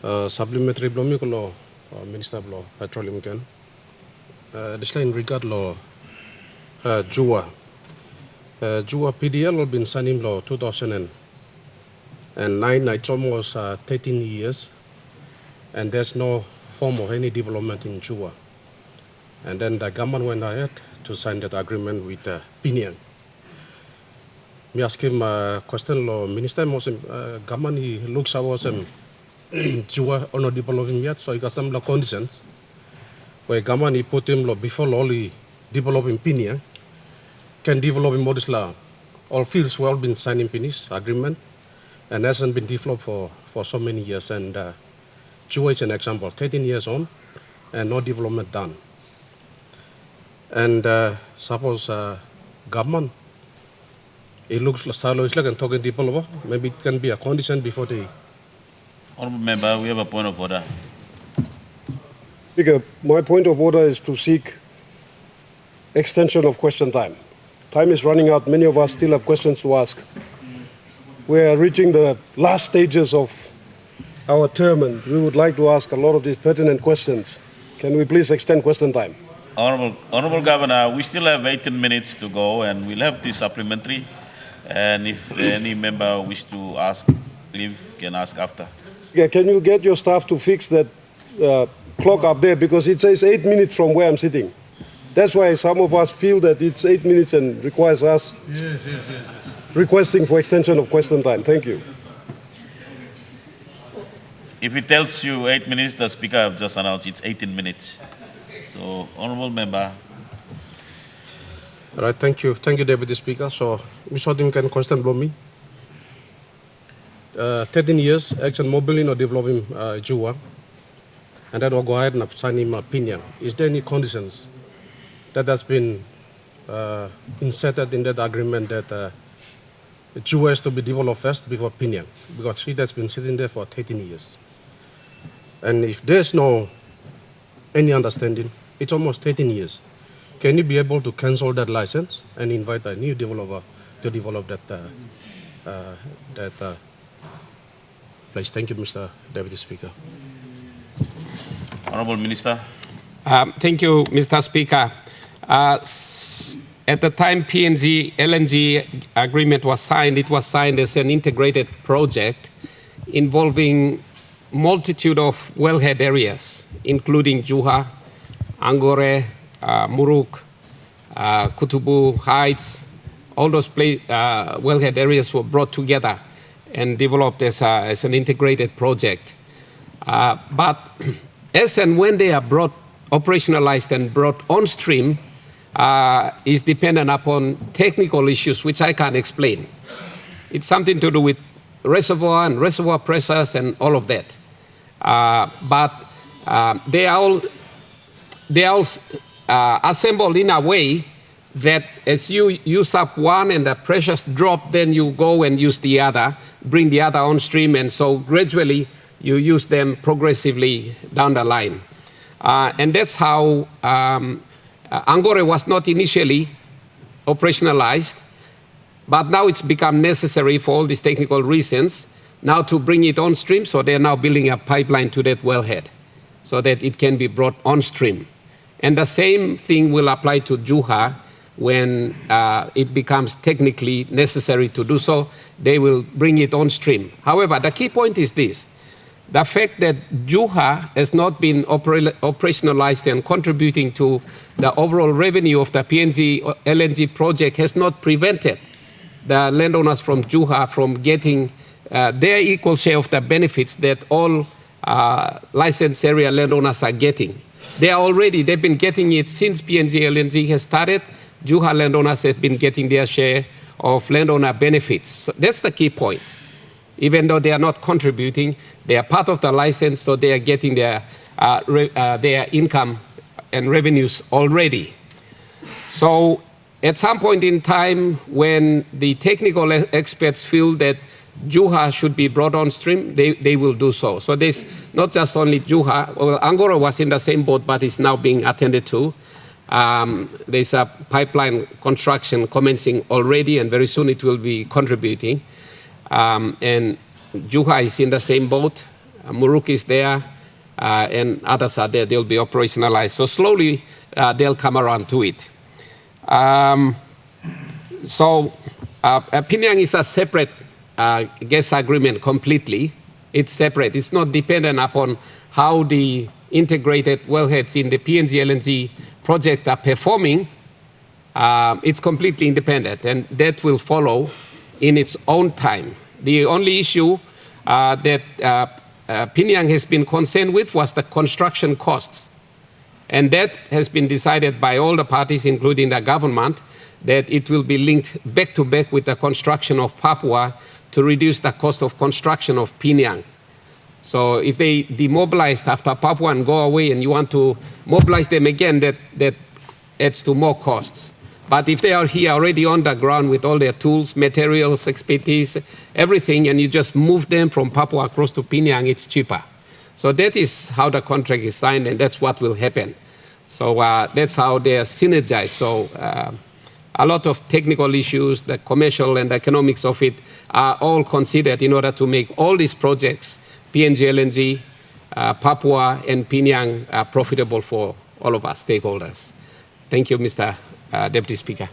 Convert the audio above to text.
Supplementary blomi ko Minister Law Petroleum ken. This line regard law JUA. JUA PDL will been signing law 2009. It's almost 13 years, and there's no form of any development in JUA. And then the government went ahead to sign that agreement with Pinian. Me ask him question law Minister Mosim government he looks our JUA or not developing yet, so he got some conditions where government he put him before only developing Pinian can develop in modest law. All fields well been signed in Pini's agreement and hasn't been developed for so many years. And JUA is an example, 13 years on and no development done. And suppose government, it looks like talking people, maybe it can be a condition before the. Honourable Member, we have a point of order. Speaker, my point of order is to seek extension of question time. Time is running out. Many of us still have questions to ask. We are reaching the last stages of our term, and we would like to ask a lot of these pertinent questions. Can we please extend question time? Honourable Governor, we still have 18 minutes to go, and we'll have this supplementary. And if any member wish to ask, leave can ask after. Yeah, can you get your staff to fix that clock up there, because it says 8 minutes from where I'm sitting. That's why some of us feel that it's 8 minutes and requires us requesting for extension of question time. Thank you. If it tells you 8 minutes, the Speaker have just announced it's 18 minutes. So, Honourable Member. All right, thank you, Deputy Speaker. So, Mr. Odin can question blow me. 13 years, Action Mobil in developing JUA, and then we'll go ahead and sign him opinion. Is there any conditions that has been inserted in that agreement that JUA has to be developed first before opinion? Because it has been sitting there for 13 years. And if there's no any understanding, it's almost 13 years. Can you be able to cancel that license and invite a new developer to develop that place? Thank you, Mr. Deputy Speaker. Honourable Minister. Thank you, Mr. Speaker. At the time PNG LNG agreement was signed, it was signed as an integrated project involving multitude of wellhead areas, including Juha, Angore, Muruk, Kutubu Heights. All those wellhead areas were brought together and developed as an integrated project. But as and when they are operationalized and brought on stream, is dependent upon technical issues which I can't explain. It's something to do with reservoir and reservoir pressures and all of that. But they are all assembled in a way that as you use up one and the pressures drop, then you go and use the other, bring the other on stream, and so gradually you use them progressively down the line. And that's how Angore was not initially operationalized, but now it's become necessary for all these technical reasons now to bring it on stream, so they're now building a pipeline to that wellhead so that it can be brought on stream. And the same thing will apply to Juha when it becomes technically necessary to do so. They will bring it on stream. However, the key point is this. The fact that Juha has not been operationalized and contributing to the overall revenue of the PNG LNG project has not prevented the landowners from Juha from getting their equal share of the benefits that all licensed area landowners are getting. They've been getting it since PNG LNG has started. Juha landowners have been getting their share of landowner benefits. So that's the key point. Even though they are not contributing, they are part of the license, so they are getting their income and revenues already. So at some point in time, when the technical experts feel that Juha should be brought on stream, they will do so. So there's not just only Juha. Well, Angora was in the same boat, but is now being attended to. There's a pipeline construction commencing already, and very soon it will be contributing. And Juha is in the same boat. Muruk is there, and others are there. They'll be operationalized. So slowly, they'll come around to it. Piniang is a separate gas agreement completely. It's separate. It's not dependent upon how the integrated wellheads in the PNG LNG project are performing. It's completely independent, and that will follow in its own time. The only issue that Piniang has been concerned with was the construction costs. And that has been decided by all the parties, including the government, that it will be linked back to back with the construction of Papua to reduce the cost of construction of Piniang. So if they demobilized after Papua and go away and you want to mobilize them again, that adds to more costs. But if they are here already on the ground with all their tools, materials, expertise, everything, and you just move them from Papua across to Piniang, it's cheaper. So that is how the contract is signed, and that's what will happen. So that's how they are synergized. So a lot of technical issues, the commercial and economics of it are all considered in order to make all these projects, PNG LNG, Papua, and Piniang, profitable for all of us stakeholders. Thank you, Mr. Deputy Speaker.